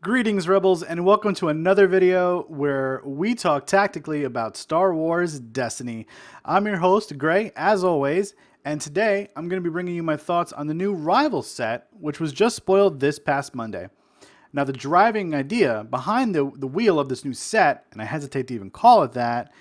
Greetings, Rebels, and welcome to another video where we talk tactically about Star Wars Destiny. I'm your host, Gray, as always, and today I'm going to be bringing you my thoughts on the new Rival set, which was just spoiled this past Monday. Now, the driving idea behind the wheel of this new set, and I hesitate to even call it that,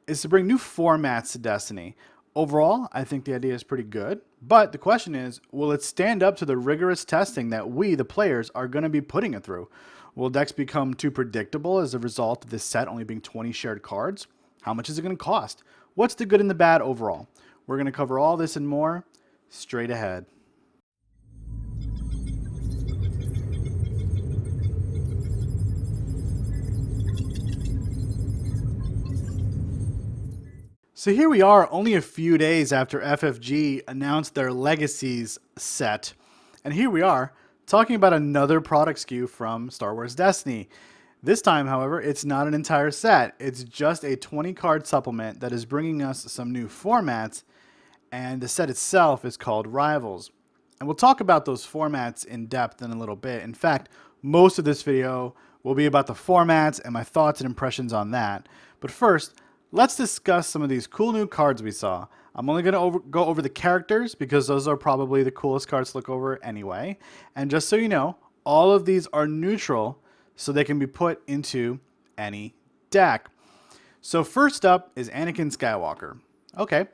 is to bring new formats to Destiny. Overall, I think the idea is pretty good, but the question is, will it stand up to the rigorous testing that we, the players, are going to be putting it through? Will decks become too predictable as a result of this set only being 20 shared cards? How much is it going to cost? What's the good and the bad overall? We're going to cover all this and more straight ahead. So here we are, only a few days after FFG announced their Legacies set. And here we are, talking about another product SKU from Star Wars Destiny. This time, however, it's not an entire set. It's just a 20-card supplement that is bringing us some new formats, and the set itself is called Rivals. And we'll talk about those formats in depth in a little bit. In fact, most of this video will be about the formats and my thoughts and impressions on that. But first, let's discuss some of these cool new cards we saw. I'm only going to go over the characters because those are probably the coolest cards to look over anyway. And just so you know, all of these are neutral, so they can be put into any deck. So first up is Anakin Skywalker. Okay,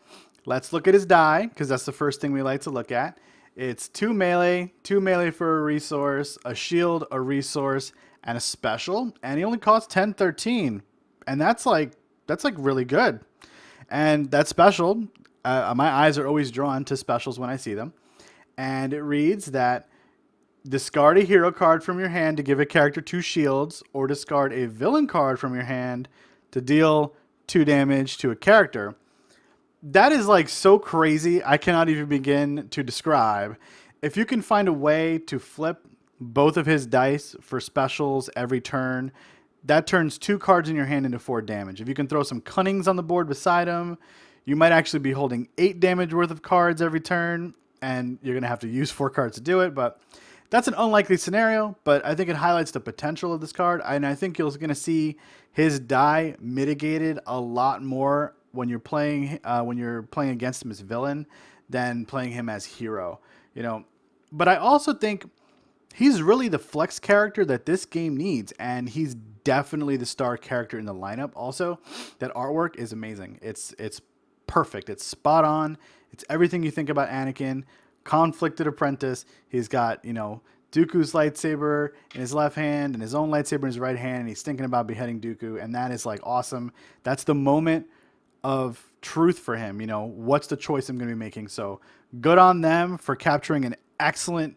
let's look at his die, because that's the first thing we like to look at. It's 2 melee for a resource, a shield, a resource, and a special. And he only costs 10-13. And that's like really good. And that special, my eyes are always drawn to specials when I see them. And it reads that discard a hero card from your hand to give a character 2 shields, or discard a villain card from your hand to deal 2 damage to a character. That is like so crazy, I cannot even begin to describe. If you can find a way to flip both of his dice for specials every turn, that turns 2 cards in your hand into 4 damage. If you can throw some cunnings on the board beside him, you might actually be holding 8 damage worth of cards every turn, and you're going to have to use 4 cards to do it, but that's an unlikely scenario, but I think it highlights the potential of this card, and I think you're going to see his die mitigated a lot more when you're playing against him as villain than playing him as hero. But I also think he's really the flex character that this game needs, and he's definitely the star character in the lineup. Also, that artwork is amazing. It's perfect. It's spot on. It's everything you think about Anakin. Conflicted apprentice. He's got, Dooku's lightsaber in his left hand and his own lightsaber in his right hand, and he's thinking about beheading Dooku, and that is like awesome. That's the moment of truth for him. What's the choice I'm going to be making? So good on them for capturing an excellent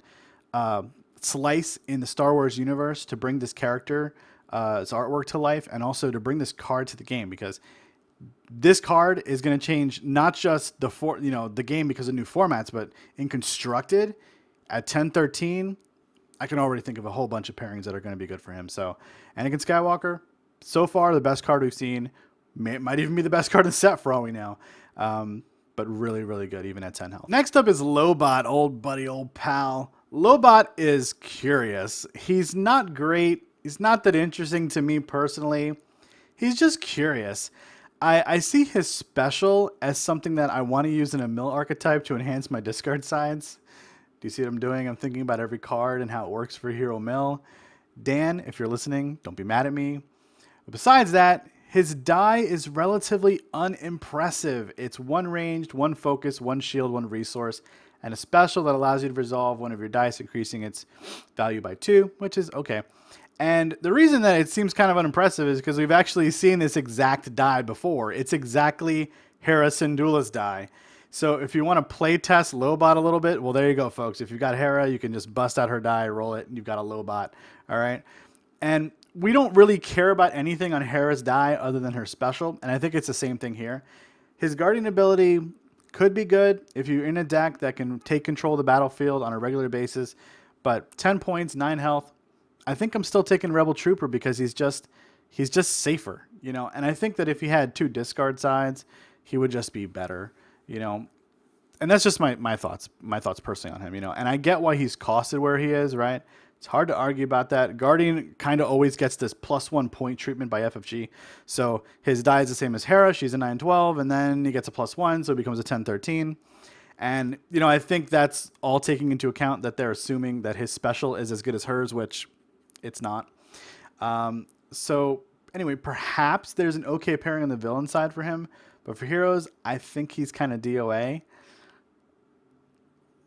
slice in the Star Wars universe to bring this character, its artwork to life, and also to bring this card to the game, because this card is going to change not just the game because of new formats, but in constructed at 10-13, I can already think of a whole bunch of pairings that are going to be good for him. So Anakin Skywalker, so far the best card we've seen, might even be the best card in the set for all we know. But really, really good, even at 10 health. Next up is Lobot, old buddy, old pal. Lobot is curious. He's not great. He's not that interesting to me personally. He's just curious. I see his special as something that I want to use in a mill archetype to enhance my discard sides. Do you see what I'm doing? I'm thinking about every card and how it works for Hero Mill. Dan, if you're listening, don't be mad at me. But besides that, his die is relatively unimpressive. It's 1 ranged, 1 focus, 1 shield, 1 resource, and a special that allows you to resolve one of your dice, increasing its value by 2, which is okay. And the reason that it seems kind of unimpressive is because we've actually seen this exact die before. It's exactly Hera Syndulla's die. So if you want to play test Lobot a little bit, well, there you go, folks. If you've got Hera, you can just bust out her die, roll it, and you've got a Lobot. All right? And we don't really care about anything on Hera's die other than her special, and I think it's the same thing here. His Guardian ability could be good if you're in a deck that can take control of the battlefield on a regular basis, but 10 points, 9 health, I think I'm still taking Rebel Trooper because he's just safer, and I think that if he had 2 discard sides, he would just be better, and that's just my thoughts personally on him, and I get why he's costed where he is, right? It's hard to argue about that. Guardian kind of always gets this +1 point treatment by FFG. So his die is the same as Hera. She's a 9/12, and then he gets a +1, so it becomes a 10/13. And, I think that's all taking into account that they're assuming that his special is as good as hers, which it's not. So, anyway, perhaps there's an okay pairing on the villain side for him. But for heroes, I think he's kind of DOA.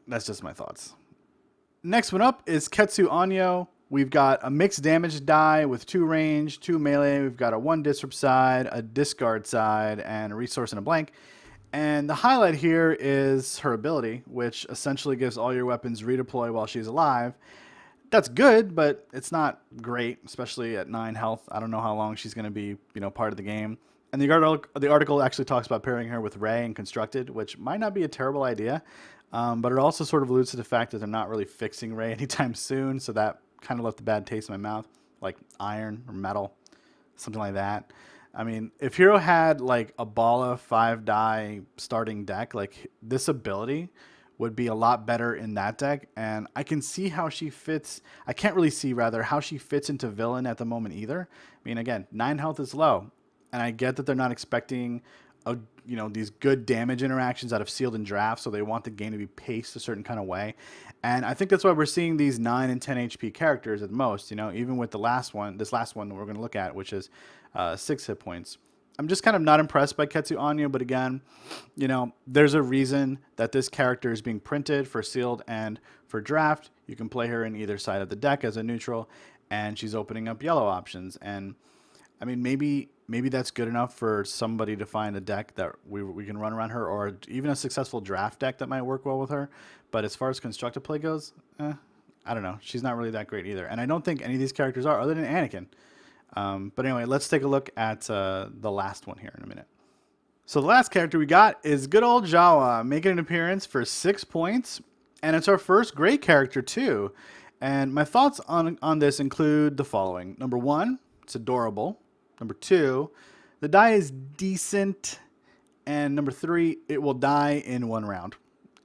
That's just my thoughts. Next one up is Ketsu Onyo. We've got a mixed damage die with 2 range, 2 melee. We've got a 1 disrupt side, a discard side, and a resource and a blank. And the highlight here is her ability, which essentially gives all your weapons redeploy while she's alive. That's good, but it's not great, especially at 9 health. I don't know how long she's going to be, part of the game. And the article actually talks about pairing her with Rey and Constructed, which might not be a terrible idea. But it also sort of alludes to the fact that they're not really fixing Rey anytime soon, so that kind of left a bad taste in my mouth, like iron or metal, something like that. I mean, if Hero had like a Bala 5-die starting deck, like this ability would be a lot better in that deck, and I can see how she fits. I can't really see, rather, how she fits into villain at the moment either. I mean, again, 9 health is low, and I get that they're not expecting these good damage interactions out of sealed and draft, so they want the game to be paced a certain kind of way. And I think that's why we're seeing these 9 and 10 HP characters at most, even with this last one that we're going to look at, which is 6 hit points. I'm just kind of not impressed by Ketsu Onyo, but again, there's a reason that this character is being printed for sealed and for draft. You can play her in either side of the deck as a neutral, and she's opening up yellow options. And I mean, maybe that's good enough for somebody to find a deck that we can run around her, or even a successful draft deck that might work well with her. But as far as constructed play goes, I don't know. She's not really that great either. And I don't think any of these characters are, other than Anakin. But anyway, let's take a look at the last one here in a minute. So the last character we got is good old Jawa, making an appearance for 6 points. And it's our first great character too. And my thoughts on this include the following. Number 1, it's adorable. Number 2, the die is decent. And number 3, it will die in 1 round.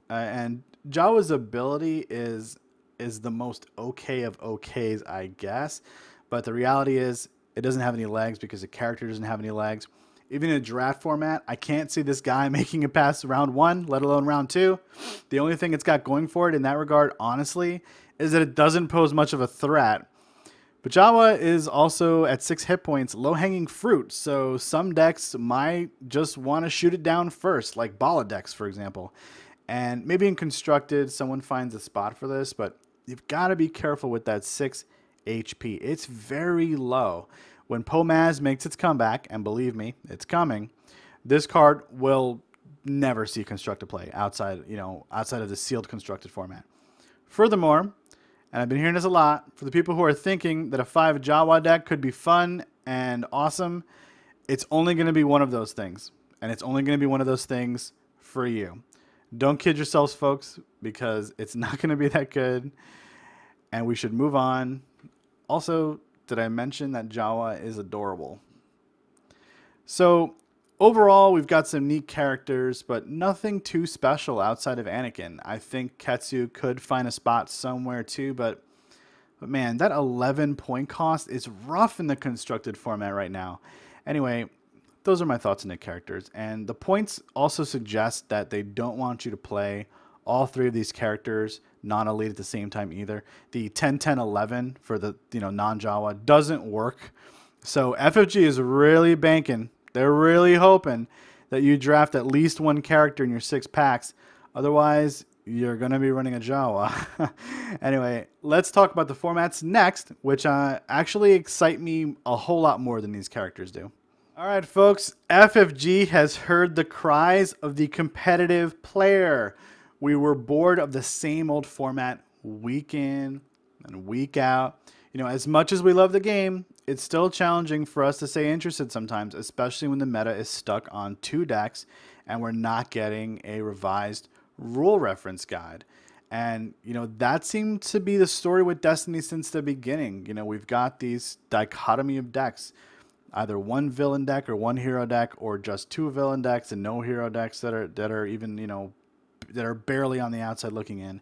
And Jawa's ability is the most okay of okays, I guess. But the reality is it doesn't have any legs because the character doesn't have any legs. Even in a draft format, I can't see this guy making it past round 1, let alone round 2. The only thing it's got going for it in that regard, honestly, is that it doesn't pose much of a threat. But Jawa is also at 6 hit points, low-hanging fruit, so some decks might just want to shoot it down first, like Bala decks, for example. And maybe in Constructed, someone finds a spot for this, but you've got to be careful with that 6 HP. It's very low. When Pomaz makes its comeback, and believe me, it's coming, this card will never see constructed play outside of the sealed constructed format. Furthermore, and I've been hearing this a lot, for the people who are thinking that a 5 Jawa deck could be fun and awesome, it's only going to be one of those things. And it's only going to be one of those things for you. Don't kid yourselves, folks, because it's not going to be that good. And we should move on. Also, did I mention that Jawa is adorable? So, overall, we've got some neat characters, but nothing too special outside of Anakin. I think Ketsu could find a spot somewhere too, but man, that 11 point cost is rough in the constructed format right now. Anyway, those are my thoughts on the characters. And the points also suggest that they don't want you to play all 3 of these characters non-elite at the same time either. The 10-10-11 for the non-Jawa doesn't work. So FFG is really banking. They're really hoping that you draft at least 1 character in your 6 packs. Otherwise, you're going to be running a Jawa. Anyway, let's talk about the formats next, which actually excite me a whole lot more than these characters do. All right, folks, FFG has heard the cries of the competitive player. We were bored of the same old format week in and week out. As much as we love the game, it's still challenging for us to stay interested sometimes, especially when the meta is stuck on 2 decks and we're not getting a revised rule reference guide. And, that seemed to be the story with Destiny since the beginning. We've got these dichotomy of decks, either 1 villain deck or 1 hero deck, or just 2 villain decks and no hero decks that are even, that are barely on the outside looking in.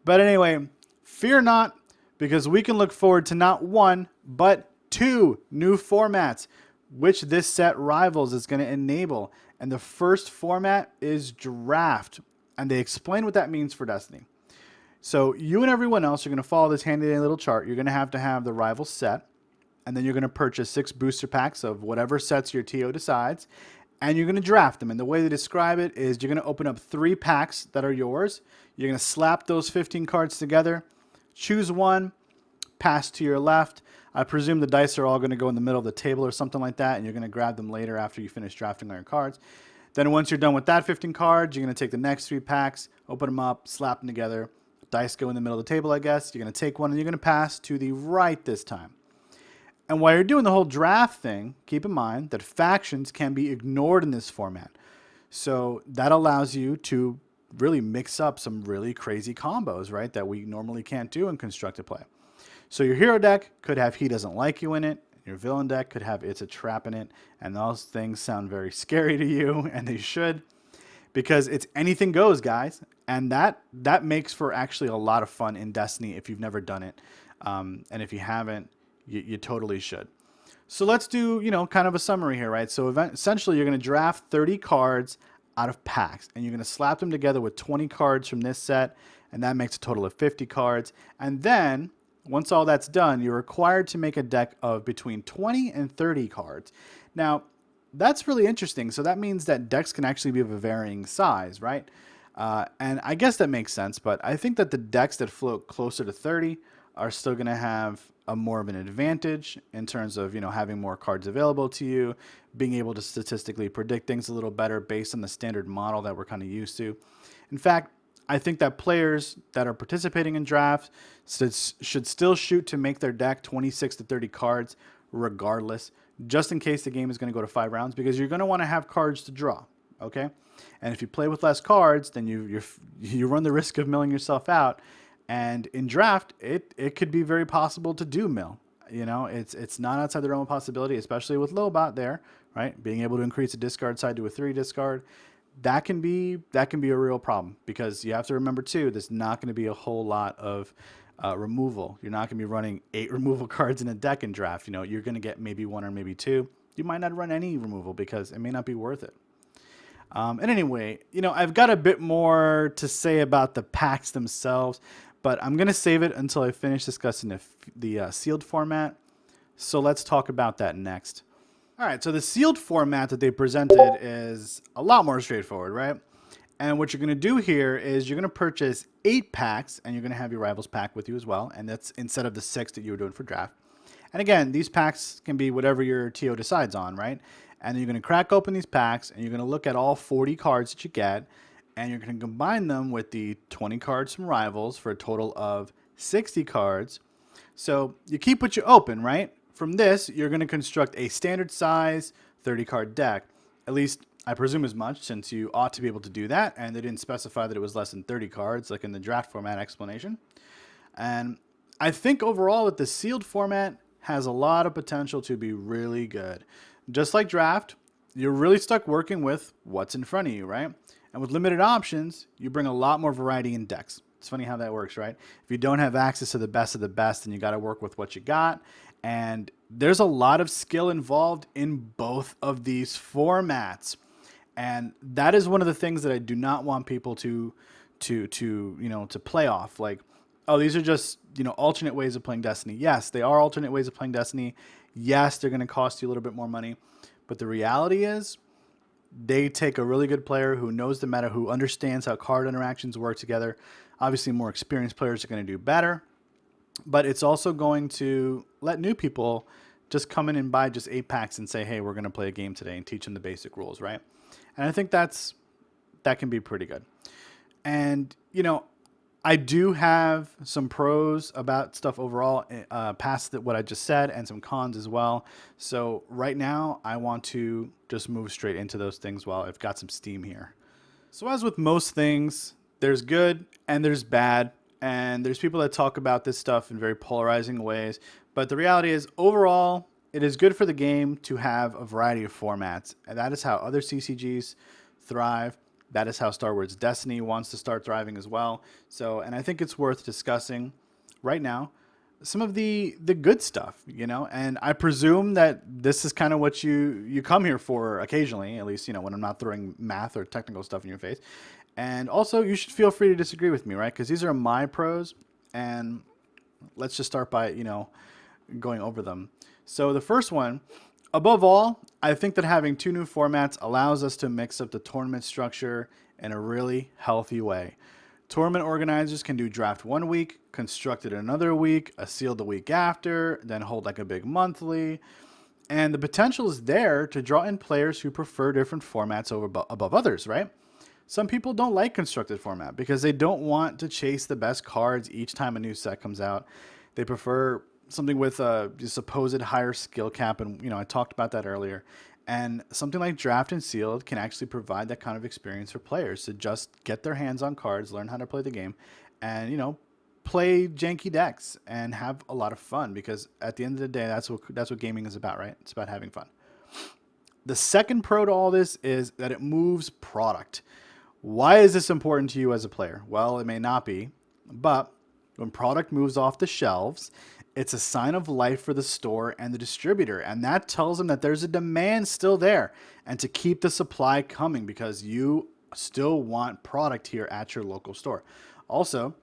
But anyway, fear not, because we can look forward to not one, but two new formats, which this set Rivals is going to enable. And the first format is Draft. And they explain what that means for Destiny. So you and everyone else are going to follow this handy little chart. You're going to have the Rivals set, and then you're going to purchase 6 booster packs of whatever sets your TO decides, and you're going to draft them. And the way they describe it is you're going to open up 3 packs that are yours. You're going to slap those 15 cards together, choose one, pass to your left. I presume the dice are all going to go in the middle of the table or something like that, and you're going to grab them later after you finish drafting all your cards. Then once you're done with that 15 cards, you're going to take the next 3 packs, open them up, slap them together. Dice go in the middle of the table, I guess. You're going to take one and you're going to pass to the right this time. And while you're doing the whole draft thing, keep in mind that factions can be ignored in this format. So that allows you to really mix up some really crazy combos, right, that we normally can't do in constructed play. So your hero deck could have He Doesn't Like You in it. Your villain deck could have It's a Trap in it. And those things sound very scary to you, and they should, because it's anything goes, guys. And that makes for actually a lot of fun in Destiny if you've never done it. And if you haven't, you totally should. So let's do, kind of a summary here, right? So essentially, you're going to draft 30 cards out of packs, and you're going to slap them together with 20 cards from this set, and that makes a total of 50 cards. And then, once all that's done, you're required to make a deck of between 20 and 30 cards. Now, that's really interesting. So that means that decks can actually be of a varying size, right? And I guess that makes sense, but I think that the decks that float closer to 30 are still going to have a more of an advantage in terms of, having more cards available to you, being able to statistically predict things a little better based on the standard model that we're kind of used to. In fact, I think that players that are participating in drafts should still shoot to make their deck 26 to 30 cards regardless, just in case the game is going to go to 5 rounds, because you're going to want to have cards to draw, okay? And if you play with less cards, then you run the risk of milling yourself out. And in draft, it could be very possible to do mill. It's not outside the realm of possibility, especially with Lobot there, right? Being able to increase a discard side to a 3 discard. That can be a real problem, because you have to remember too, there's not going to be a whole lot of removal. You're not going to be running 8 removal cards in a deck in draft. You're going to get maybe 1 or maybe 2. You might not run any removal because it may not be worth it. And anyway, I've got a bit more to say about the packs themselves, but I'm going to save it until I finish discussing the sealed format. So let's talk about that next. All right, so the sealed format that they presented is a lot more straightforward, right? And what you're going to do here is you're going to purchase 8 packs, and you're going to have your Rivals pack with you as well, and that's instead of the 6 that you were doing for draft. And again, these packs can be whatever your TO decides on, right? And you're going to crack open these packs, and you're going to look at all 40 cards that you get, and you're going to combine them with the 20 cards from Rivals for a total of 60 cards. So you keep what you open, right? From this, you're going to construct a standard size 30-card deck. At least, I presume as much, since you ought to be able to do that, and they didn't specify that it was less than 30 cards, like in the draft format explanation. And I think overall that the sealed format has a lot of potential to be really good. Just like draft, you're really stuck working with what's in front of you, right? And with limited options, you bring a lot more variety in decks. It's funny how that works, right? If you don't have access to the best of the best, then you got to work with what you got. And there's a lot of skill involved in both of these formats. And that is one of the things that I do not want people to play off. Like, oh, these are just, alternate ways of playing Destiny. Yes, they are alternate ways of playing Destiny. Yes, they're going to cost you a little bit more money. But the reality is, they take a really good player who knows the meta, who understands how card interactions work together. Obviously, more experienced players are going to do better. But it's also going to let new people just come in and buy just 8 packs and say, hey, we're going to play a game today, and teach them the basic rules, right? And I think that can be pretty good. And, I do have some pros about stuff overall past what I just said, and some cons as well. So right now, I want to just move straight into those things while I've got some steam here. So as with most things, there's good and there's bad. And there's people that talk about this stuff in very polarizing ways. But the reality is, overall, it is good for the game to have a variety of formats. And that is how other CCGs thrive. That is how Star Wars Destiny wants to start thriving as well. So, and I think it's worth discussing right now. some of the good stuff, you know. And I presume that this is kind of what you come here for occasionally, at least, you know, when I'm not throwing math or technical stuff in your face. And also, you should feel free to disagree with me, right? Because these are my pros, and let's just start by, you know, going over them. So the first one, above all, I think that having two new formats allows us to mix up the tournament structure in a really healthy way. Tournament organizers can do draft 1 week, constructed another week, a sealed the week after, then hold like a big monthly. And the potential is there to draw in players who prefer different formats above others, right? Some people don't like constructed format because they don't want to chase the best cards each time a new set comes out. They prefer something with a supposed higher skill cap, and you know, I talked about that earlier. And something like draft and sealed can actually provide that kind of experience for players to just get their hands on cards, learn how to play the game, and you know, play janky decks and have a lot of fun. Because at the end of the day, that's what gaming is about, right? It's about having fun. The second pro to all this is that it moves product. Why is this important to you as a player? Well, it may not be, but when product moves off the shelves, it's a sign of life for the store and the distributor. And that tells them that there's a demand still there and to keep the supply coming because you still want product here at your local store. Also,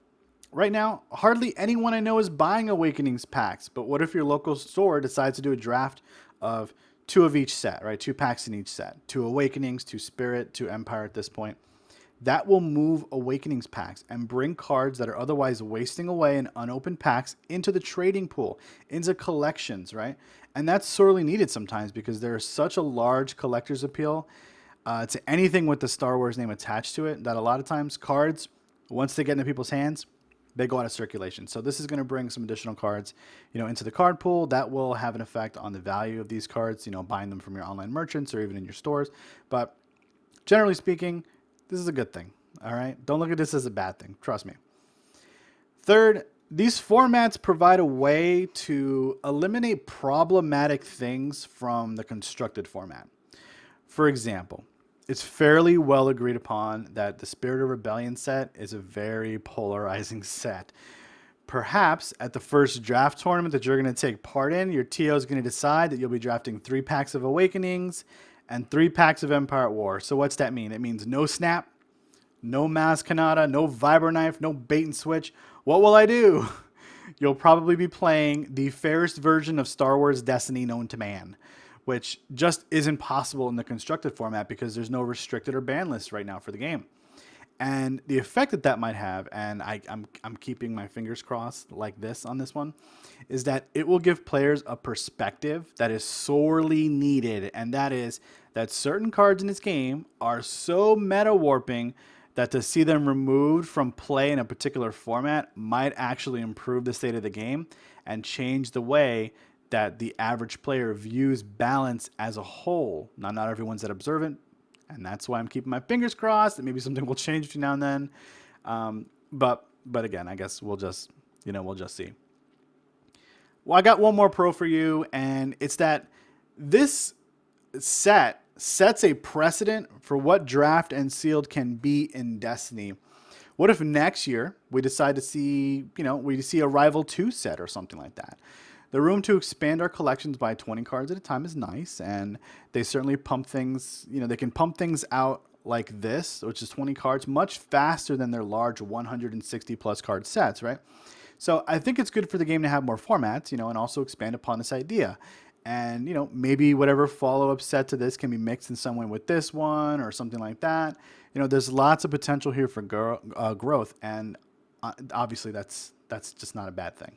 right now, hardly anyone I know is buying Awakenings packs. But what if your local store decides to do a draft of 2 of each set, right? 2 packs in each set. 2 Awakenings, 2 Spirit, 2 Empire at this point. That will move Awakenings packs and bring cards that are otherwise wasting away in unopened packs into the trading pool, into collections, right? And that's sorely needed sometimes because there's such a large collector's appeal to anything with the Star Wars name attached to it that a lot of times cards, once they get into people's hands, they go out of circulation. So this is going to bring some additional cards, you know, into the card pool. That will have an effect on the value of these cards, you know, buying them from your online merchants or even in your stores. But generally speaking, this is a good thing, all right? Don't look at this as a bad thing, trust me. Third, these formats provide a way to eliminate problematic things from the constructed format. For example, it's fairly well agreed upon that the Spirit of Rebellion set is a very polarizing set. Perhaps at the first draft tournament that you're going to take part in, your TO is going to decide that you'll be drafting 3 packs of Awakenings and 3 packs of Empire at War. So what's that mean? It means no Snap, no Maz Kanata, no Vibro Knife, no bait and switch. What will I do? You'll probably be playing the fairest version of Star Wars Destiny known to man, which just isn't possible in the constructed format because there's no restricted or ban list right now for the game. And the effect that that might have, and I'm keeping my fingers crossed like this on this one, is that it will give players a perspective that is sorely needed. And that is that certain cards in this game are so meta warping that to see them removed from play in a particular format might actually improve the state of the game and change the way that the average player views balance as a whole. Now, not everyone's that observant, and that's why I'm keeping my fingers crossed that maybe something will change between now and then. But again, I guess we'll just see. Well, I got one more pro for you, and it's that this set sets a precedent for what draft and sealed can be in Destiny. What if next year we decide to see, we see a Rival 2 set or something like that? The room to expand our collections by 20 cards at a time is nice, and they certainly pump things, they can pump things out like this, which is 20 cards, much faster than their large 160 plus card sets, right? So I think it's good for the game to have more formats, and also expand upon this idea. And, maybe whatever follow-up set to this can be mixed in some way with this one or something like that. There's lots of potential here for growth, and obviously that's just not a bad thing.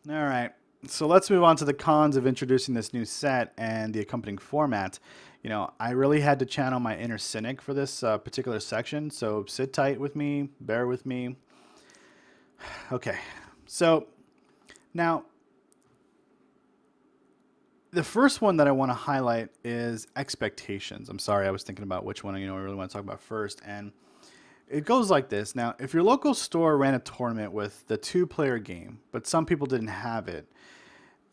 All right, so let's move on to the cons of introducing this new set and the accompanying format. I really had to channel my inner cynic for this particular section, so sit tight with me, bear with me. Okay, so now the first one that I want to highlight is expectations. I'm sorry, I was thinking about which one I really want to talk about first, and it goes like this. Now, if your local store ran a tournament with the 2-player game, but some people didn't have it,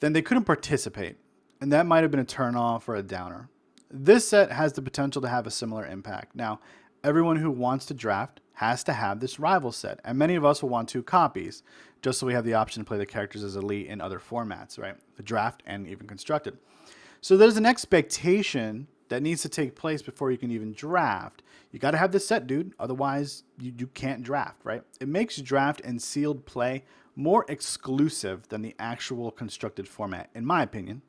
then they couldn't participate, and that might have been a turnoff or a downer. This set has the potential to have a similar impact. Now, everyone who wants to draft has to have this rival set. And many of us will want 2 copies, just so we have the option to play the characters as elite in other formats, right? The draft and even constructed. So there's an expectation that needs to take place before you can even draft. You got to have this set, dude. Otherwise, you can't draft, right? It makes draft and sealed play more exclusive than the actual constructed format, in my opinion,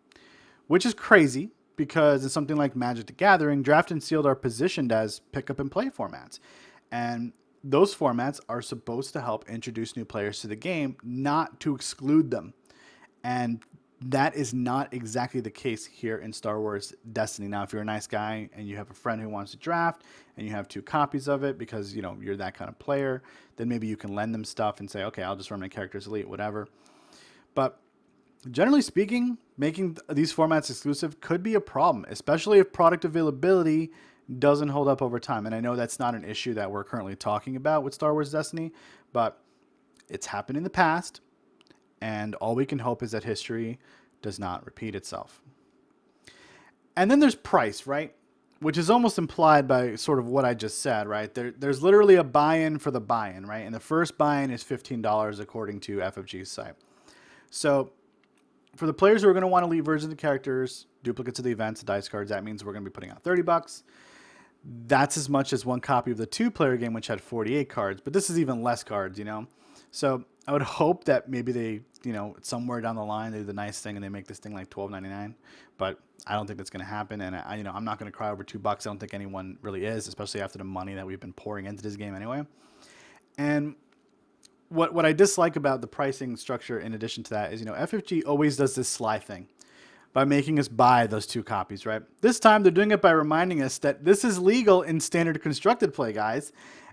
which is crazy because in something like Magic the Gathering, draft and sealed are positioned as pick up and play formats. And those formats are supposed to help introduce new players to the game, not to exclude them. And that is not exactly the case here in Star Wars Destiny. Now, if you're a nice guy and you have a friend who wants to draft and you have 2 copies of it because, you know, you're that kind of player, then maybe you can lend them stuff and say, okay, I'll just run my characters elite, whatever. But generally speaking, making these formats exclusive could be a problem, especially if product availability doesn't hold up over time. And I know that's not an issue that we're currently talking about with Star Wars Destiny, but it's happened in the past. And all we can hope is that history does not repeat itself. And then there's price, right? Which is almost implied by sort of what I just said, right? There's literally a buy-in for the buy-in, right? And the first buy-in is $15 according to FFG's site. So for the players who are going to want elite versions of the characters, duplicates of the events, the dice cards, that means we're going to be putting out $30. That's as much as 1 copy of the 2-player game, which had 48 cards. But this is even less cards, you know? So I would hope that maybe they, you know, somewhere down the line, they do the nice thing and they make this thing like $12.99. But I don't think that's going to happen. And you know, I'm not going to cry over $2. I don't think anyone really is, especially after the money that we've been pouring into this game anyway. And what I dislike about the pricing structure in addition to that is, you know, FFG always does this sly thing by making us buy those 2 copies, right? This time they're doing it by reminding us that this is legal in standard constructed play, guys.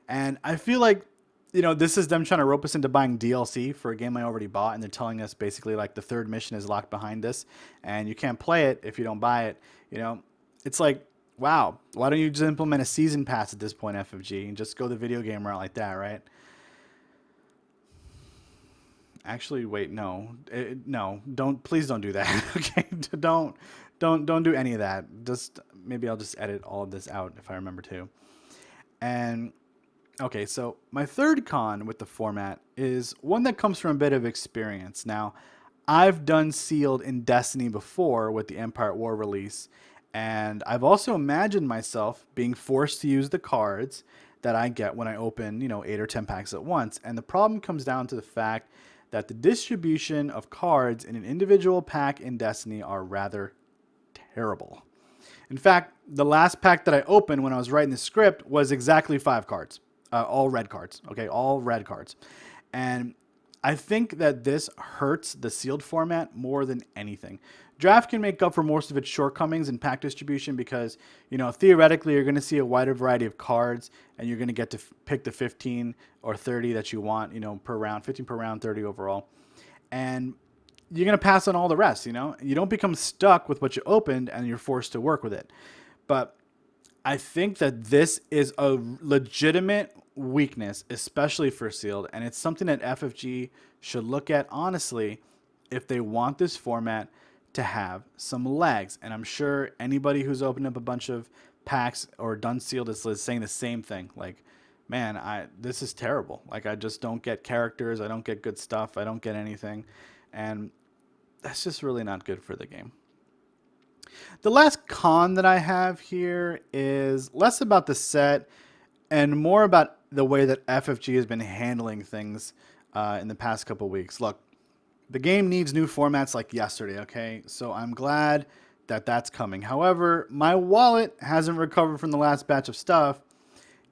And I feel like, you know, this is them trying to rope us into buying DLC for a game I already bought, and they're telling us basically like the 3rd mission is locked behind this, and you can't play it if you don't buy it. You know, it's like, wow, why don't you just implement a season pass at this point, FFG, and just go the video game route like that, right? Actually, wait, no, please don't do that. Okay, don't do any of that. Just maybe I'll just edit all of this out if I remember to. And okay, so my 3rd con with the format is one that comes from a bit of experience. Now, I've done sealed in Destiny before with the Empire at War release, and I've also imagined myself being forced to use the cards that I get when I open, you know, 8 or 10 packs at once. And the problem comes down to the fact that the distribution of cards in an individual pack in Destiny are rather terrible. In fact, the last pack that I opened when I was writing the script was exactly 5 cards. All red cards, okay? All red cards. And I think that this hurts the sealed format more than anything. Draft can make up for most of its shortcomings in pack distribution because, you know, theoretically you're going to see a wider variety of cards and you're going to get to pick the 15 or 30 that you want, you know, per round, 15 per round, 30 overall. And you're going to pass on all the rest, you know? You don't become stuck with what you opened and you're forced to work with it. But I think that this is a legitimate weakness, especially for sealed, and it's something that FFG should look at honestly if they want this format to have some legs. And I'm sure anybody who's opened up a bunch of packs or done sealed is saying the same thing. Like, man, this is terrible. Like, I just don't get characters, I don't get good stuff, I don't get anything, and that's just really not good for the game. The last con that I have here is less about the set and more about the way that FFG has been handling things in the past couple weeks. Look, the game needs new formats like yesterday, okay? So I'm glad that that's coming. However, my wallet hasn't recovered from the last batch of stuff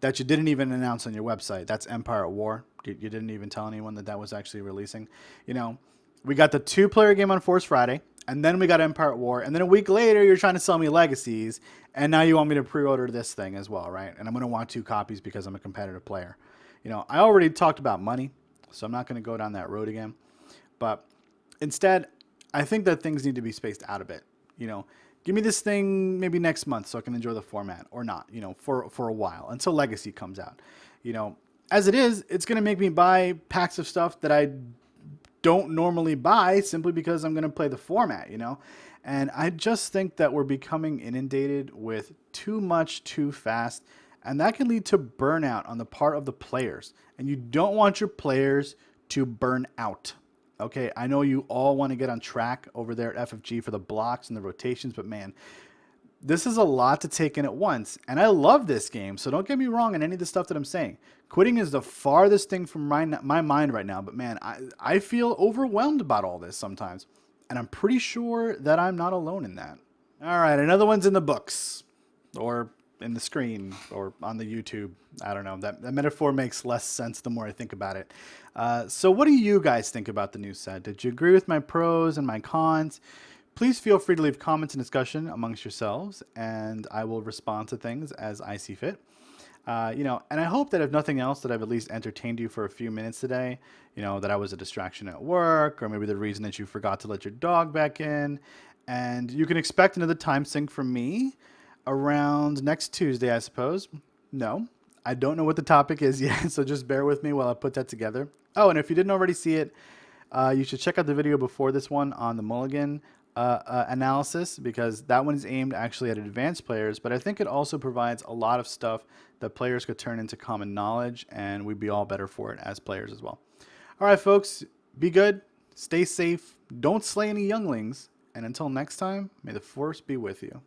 that you didn't even announce on your website. That's Empire at War. You didn't even tell anyone that that was actually releasing. You know, we got the 2-player game on Force Friday, and then we got Empire at War, and then a week later you're trying to sell me Legacies, and now you want me to pre-order this thing as well, right? And I'm going to want 2 copies because I'm a competitive player. You know, I already talked about money, so I'm not going to go down that road again. But instead, I think that things need to be spaced out a bit. You know, give me this thing maybe next month so I can enjoy the format, or not, you know, for a while until Legacy comes out. You know, as it is, it's going to make me buy packs of stuff that I don't normally buy simply because I'm going to play the format, you know? And I just think that we're becoming inundated with too much too fast And that can lead to burnout on the part of the players. And you don't want your players to burn out. Okay, I know you all want to get on track over there at FFG for the blocks and the rotations, but man, this is a lot to take in at once. And I love this game, so don't get me wrong in any of the stuff that I'm saying. Quitting is the farthest thing from my mind right now, but man, I feel overwhelmed about all this sometimes. And I'm pretty sure that I'm not alone in that. All right, another one's in the books, or in the screen, or on the YouTube. I don't know. That metaphor makes less sense the more I think about it. So what do you guys think about the new set? Did you agree with my pros and my cons? Please feel free to leave comments and discussion amongst yourselves, and I will respond to things as I see fit. And I hope that if nothing else, that I've at least entertained you for a few minutes today. That I was a distraction at work, or maybe the reason that you forgot to let your dog back in. And you can expect another time sync from me around next Tuesday, I suppose. No, I don't know what the topic is yet, so just bear with me while I put that together. Oh, and if you didn't already see it, you should check out the video before this one on the Mulligan analysis, because that one is aimed actually at advanced players, but I think it also provides a lot of stuff that players could turn into common knowledge, and we'd be all better for it as players as well. All right, folks, be good, stay safe, don't slay any younglings, and until next time, may the Force be with you.